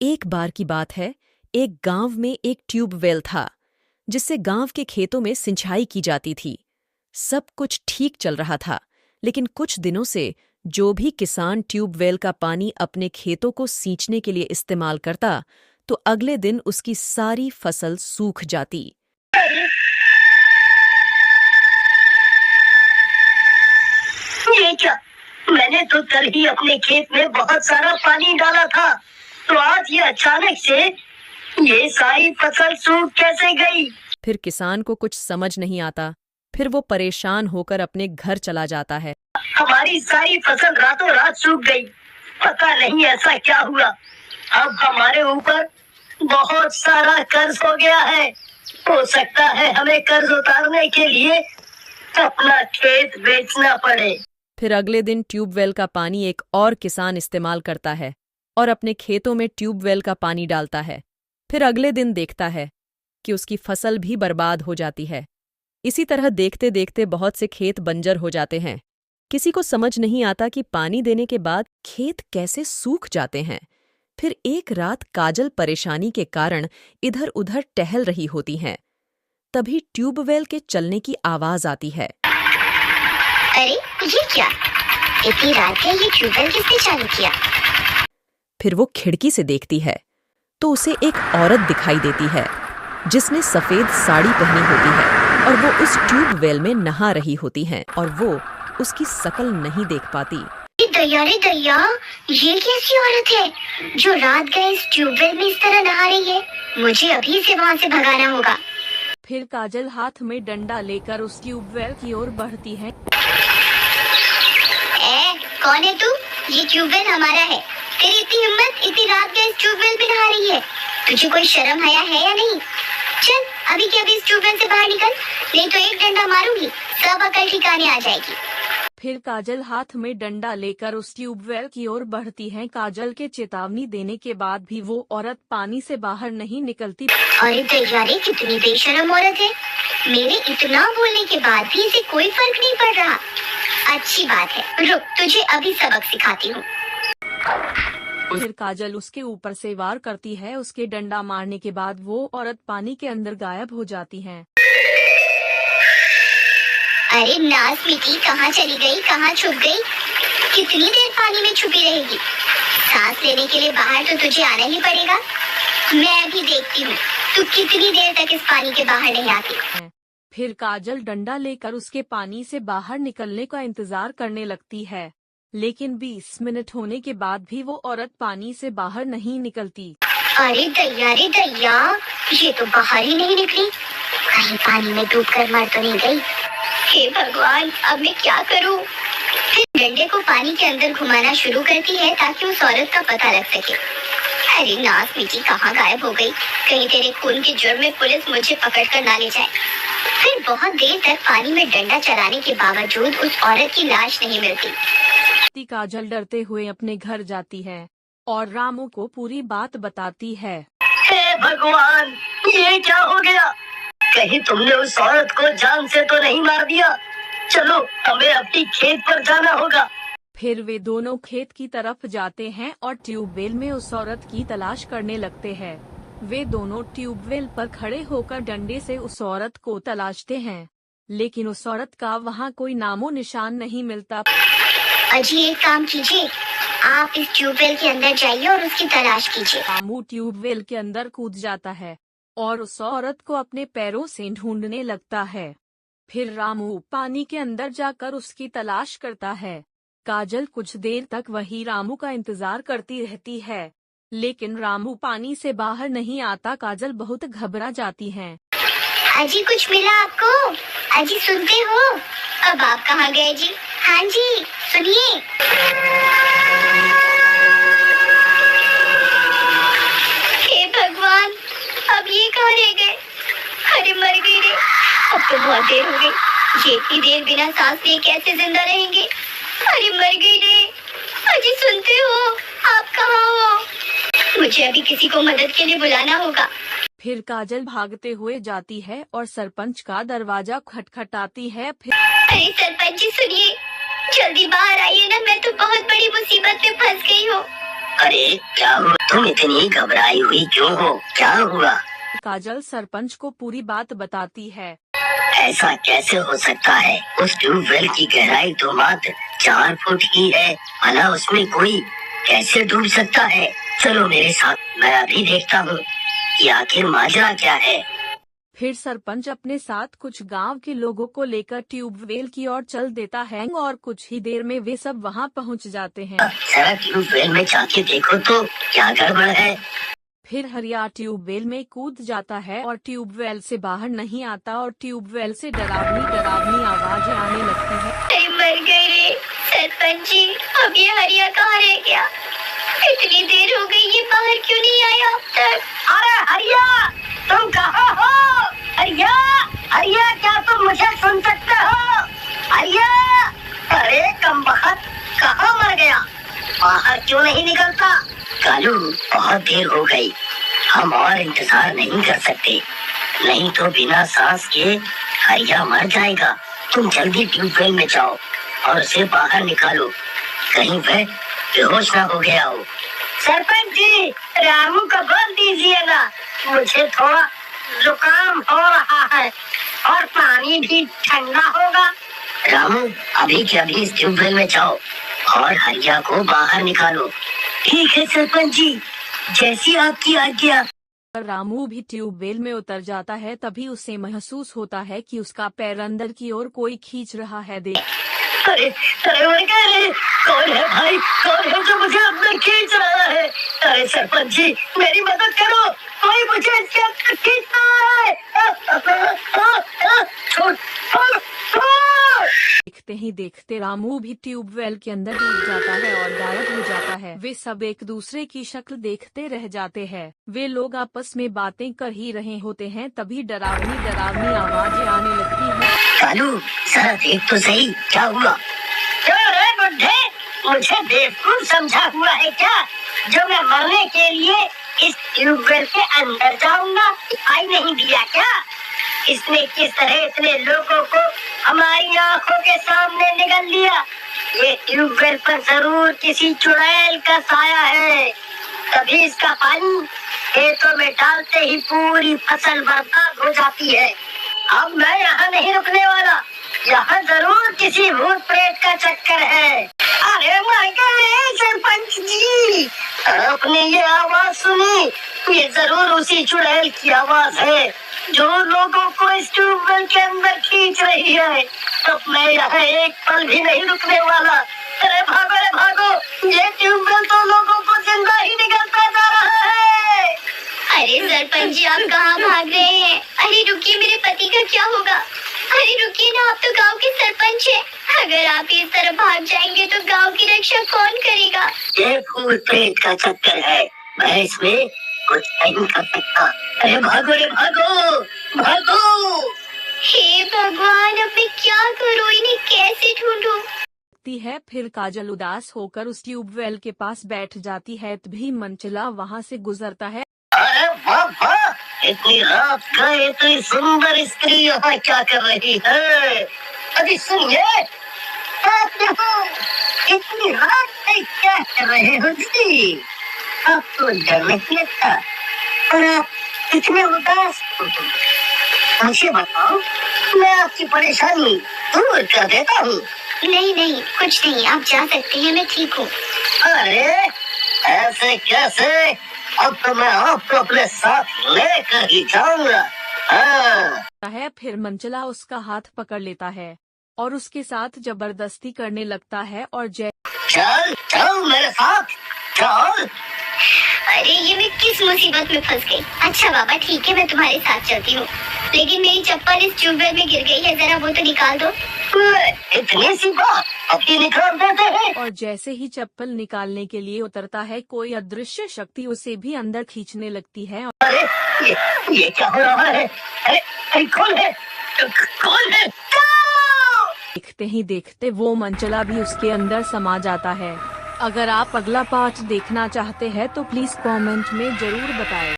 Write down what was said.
एक बार की बात है, एक गांव में एक ट्यूबवेल था, जिससे गांव के खेतों में सिंचाई की जाती थी। सब कुछ ठीक चल रहा था, लेकिन कुछ दिनों से जो भी किसान ट्यूबवेल का पानी अपने खेतों को सींचने के लिए इस्तेमाल करता, तो अगले दिन उसकी सारी फसल सूख जाती। ये क्या? मैंने तो कल ही अपने खेत में बहुत सारा पानी डाला था, तो आज ये अचानक से ये सारी फसल सूख कैसे गई? फिर किसान को कुछ समझ नहीं आता। फिर वो परेशान होकर अपने घर चला जाता है। हमारी सारी फसल रातों रात सूख गई। पता नहीं ऐसा क्या हुआ। अब हमारे ऊपर बहुत सारा कर्ज हो गया है। हो सकता है हमें कर्ज उतारने के लिए अपना खेत बेचना पड़े। फिर अगले दिन ट्यूबवेल का पानी एक और किसान इस्तेमाल करता है और अपने खेतों में ट्यूबवेल का पानी डालता है। फिर अगले दिन देखता है कि उसकी फसल भी बर्बाद हो जाती है। इसी तरह देखते देखते बहुत से खेत बंजर हो जाते हैं। किसी को समझ नहीं आता कि पानी देने के बाद खेत कैसे सूख जाते हैं। फिर एक रात काजल परेशानी के कारण इधर उधर टहल रही होती हैं। तभी ट्यूबवेल के चलने की आवाज आती है। अरे ये क्या? इतनी रात है, ये ट्यूबवेल किसने चालू किया? फिर वो खिड़की से देखती है तो उसे एक औरत दिखाई देती है, जिसने सफेद साड़ी पहनी होती है और वो उस ट्यूबवेल में नहा रही होती हैं और वो उसकी शकल नहीं देख पाती। दया रे दया, ये कैसी औरत है जो रात गए इस ट्यूबवेल में इस तरह नहा रही है? मुझे अभी से वहाँ से भगाना होगा। फिर काजल हाथ में डंडा लेकर उस ट्यूबवेल की ओर बढ़ती है। कौन है तू? ये ट्यूबवेल हमारा है। तेरी इतनी हिम्मत, इतनी रात गए इस ट्यूबवेल में नहा रही है? तुझे कोई शर्म हया है या नहीं? चल अभी के अभी इस ट्यूबवेल से बाहर निकल, नहीं तो एक डंडा मारूंगी, सब अकल ठिकाने आ जाएगी। फिर काजल हाथ में डंडा लेकर उस ट्यूबवेल की ओर बढ़ती है। काजल के चेतावनी देने के बाद भी वो औरत पानी से बाहर नहीं निकलती। अरे दया रे, कितनी बेशर्म औरत है। मेरे इतना बोलने के बाद भी इसे कोई फर्क नहीं पड़ रहा। अच्छी बात है, रुक, तुझे अभी सबक सिखाती हूँ। फिर काजल उसके ऊपर से वार करती है। उसके डंडा मारने के बाद वो औरत पानी के अंदर गायब हो जाती है। अरे नास मिट्टी, कहाँ चली गई, कहाँ छुप गई? कितनी देर पानी में छुपी रहेगी? सांस लेने के लिए बाहर तो तुझे आना ही पड़ेगा। मैं अभी देखती हूँ तू कितनी देर तक इस पानी के बाहर नहीं आती। फिर काजल डंडा लेकर उसके पानी से बाहर निकलने का इंतजार करने लगती है, लेकिन 20 मिनट होने के बाद भी वो औरत पानी से बाहर नहीं निकलती। अरे दया रे दया, ये तो बाहर ही नहीं निकली। कहीं पानी में डूबकर मर तो नहीं गई? हे भगवान, अब मैं क्या करूं? फिर डंडे को पानी के अंदर घुमाना शुरू करती है ताकि उस औरत का पता लग सके। अरे नास मिट्टी, कहाँ गायब हो गई? कहीं तेरे खून के जुर्म में पुलिस मुझे पकड़ कर ना ले जाए। फिर बहुत देर तक पानी में डंडा चलाने के बावजूद उस औरत की लाश नहीं मिलती। काजल डरते हुए अपने घर जाती है और रामू को पूरी बात बताती है। हे भगवान, ये क्या हो गया? कहीं तुमने उस औरत को जान से तो नहीं मार दिया? चलो हमें अपनी खेत पर जाना होगा। फिर वे दोनों खेत की तरफ जाते हैं और ट्यूबवेल में उस औरत की तलाश करने लगते हैं। वे दोनों ट्यूबवेल पर खड़े होकर डंडे से उस औरत को तलाशते हैं, लेकिन उस औरत का वहाँ कोई नामो निशान नहीं मिलता। अजी एक काम कीजिए, आप इस ट्यूबवेल के अंदर जाइए और उसकी तलाश कीजिए। रामू ट्यूबवेल के अंदर कूद जाता है और उस औरत को अपने पैरों से ढूंढने लगता है। फिर रामू पानी के अंदर जाकर उसकी तलाश करता है। काजल कुछ देर तक वही रामू का इंतजार करती रहती है, लेकिन रामू पानी से बाहर नहीं आता। काजल बहुत घबरा जाती है। अजी कुछ मिला आपको? अजी सुनते हो? अब आप कहाँ गए जी? हाँ जी सुनिए। हे भगवान, अब ये कहाँ रह गए? अरे मर गई रे, अब तो बहुत देर हो गई। ये इतनी देर बिना सांस लिए कैसे जिंदा रहेंगे? अरे मर गई रे। अजी सुनते हो? आप कहाँ हो? मुझे अभी किसी को मदद के लिए बुलाना होगा। फिर काजल भागते हुए जाती है और सरपंच का दरवाजा खटखटाती है। फिर अरे सरपंच जी सुनिए, जल्दी बाहर आइए ना, मैं तो बहुत बड़ी मुसीबत में फंस गई हूँ। अरे क्या हुआ? तुम इतनी घबराई हुई क्यों हो? क्या हुआ? काजल सरपंच को पूरी बात बताती है। ऐसा कैसे हो सकता है? उस ट्यूबवेल की गहराई तो मात्र 4 फुट की है। भला उसमें कोई कैसे डूब सकता है? चलो मेरे साथ, मैं अभी देखता हूँ कि आखिर माजरा क्या है। फिर सरपंच अपने साथ कुछ गांव के लोगों को लेकर ट्यूबवेल की ओर चल देता है और कुछ ही देर में वे सब वहां पहुंच जाते हैं। जरा ट्यूबवेल में जाके देखो तो क्या गड़बड़ है। फिर हरिया ट्यूबवेल में कूद जाता है और ट्यूबवेल से बाहर नहीं आता और ट्यूबवेल से डरावनी डरावनी आवाजें आने लगती है। अरे मर गई रे सरपंच जी, अब ये हरिया कहाँ रह गया? इतनी देर हो गई, ये बाहर क्यों नहीं आया अब तक? अरे हरिया, तुम कहाँ हो? हरिया, हरिया, क्या तुम मुझे सुन सकते हो? हरिया, अरे कमबख्त, कहाँ मर गया? बाहर क्यों नहीं निकलता? कालू, बहुत देर हो गई, हम और इंतजार नहीं कर सकते, नहीं तो बिना सांस के हरिया मर जाएगा। तुम जल्दी ट्यूबवेल में जाओ और उसे बाहर निकालो, कहीं वह बेहोश ना हो गया हो। सरपंच जी, रामू को बोल दीजिए ना, मुझे थोड़ा जुकाम हो रहा है और पानी भी ठंडा होगा। रामू, अभी के अभी इस ट्यूबवेल में जाओ और हरिया को बाहर निकालो। ठीक है सरपंच जी, जैसी आपकी आज्ञा। रामू भी ट्यूबवेल में उतर जाता है। तभी उसे महसूस होता है कि उसका पैर अंदर की ओर कोई खींच रहा है। अरे अरे कौन है भाई? कौन है जो मुझे अंदर खींच रहा है? अरे सरपंच जी, मेरी मदद करो, कोई मुझे इसके अंदर खींच रहा है। देखते ही देखते रामू भी ट्यूबवेल के अंदर डूब जाता है और गायब हो जाता है। वे सब एक दूसरे की शक्ल देखते रह जाते हैं। वे लोग आपस में बातें कर ही रहे होते हैं, तभी डरावनी डरावनी आवाजें आने लगती हैं। कालू, जरा देख तो सही, क्या हुआ? अरे बुड्ढे, मुझे बेवकूफ समझा हुआ है क्या, जो मैं मरने के लिए इस ट्यूबवेल के अंदर जाऊंगा? दिखाई नहीं दिया क्या इसने किस तरह इतने लोगों को हमारी आंखों के सामने निगल लिया? ये ट्यूबवेल पर जरूर किसी चुड़ैल का साया है, तभी इसका पानी खेतों में डालते ही पूरी फसल बर्बाद हो जाती है। अब मैं यहाँ नहीं रुकने वाला, यहाँ जरूर किसी भूत प्रेत का चक्कर है। अरे माय गॉड सरपंच जी, आपने ये आवाज सुनी? ये जरूर उसी चुड़ैल की आवाज है जो लोगों को इस ट्यूबवेल के अंदर खींच रही है। अब मैं यहाँ एक पल भी नहीं रुकने वाला। अरे भागो, ये ट्यूबवेल तो लोगों को जिंदा ही निकलता जा रहा है। अरे सरपंच जी, आप कहाँ भाग रहे हैं? अरे रुकिए, मेरे पति का क्या होगा? अरे रुकिए ना, आप तो गांव के सरपंच हैं। अगर आप इस तरह भाग जाएंगे तो गांव की रक्षा कौन करेगा? ये भूत प्रेत का चक्कर है, मैं इसमें कुछ नहीं कर सकता। अरे भागो रे भागो। हे भगवान, अब मैं क्या करूँ? इन्हें कैसे ढूंढूं? है। फिर काजल उदास होकर उस ट्यूबवेल के पास बैठ जाती है, तभी मंचला वहाँ से गुजरता है। अरे वाह, इतनी रात का इतनी सुंदर स्त्री यहाँ क्या कर रही है? अभी सुनिए, आप यहाँ इतनी रात में क्या कर रहे हो जी? आपको डर नहीं लगता और आप इतने उदास हो? मुझे बताओ, मैं आपकी परेशानी दूर कर देता हूँ। नहीं, कुछ नहीं, आप जा सकते हैं, मैं ठीक हूँ। अरे ऐसे कैसे? अब तो मैं आपको अपने साथ लेकर ही जाऊंगा। है। फिर मंचला उसका हाथ पकड़ लेता है और उसके साथ जबरदस्ती करने लगता है और चल मेरे साथ चल। अरे ये मैं किस मुसीबत में फंस गई। अच्छा बाबा ठीक है, मैं तुम्हारे साथ चलती हूँ, लेकिन मेरी चप्पल इस ट्यूबवेल में गिर गई है, जरा वो तो निकाल दो। इतनी सी बात अभी निकाल देते हैं। और जैसे ही चप्पल निकालने के लिए उतरता है, कोई अदृश्य शक्ति उसे भी अंदर खींचने लगती है। अरे ये क्या हो रहा है? अरे कौन है? देखते ही देखते वो मंचला भी उसके अंदर समा जाता है। अगर आप अगला पार्ट देखना चाहते हैं तो प्लीज कमेंट में जरूर बताएं।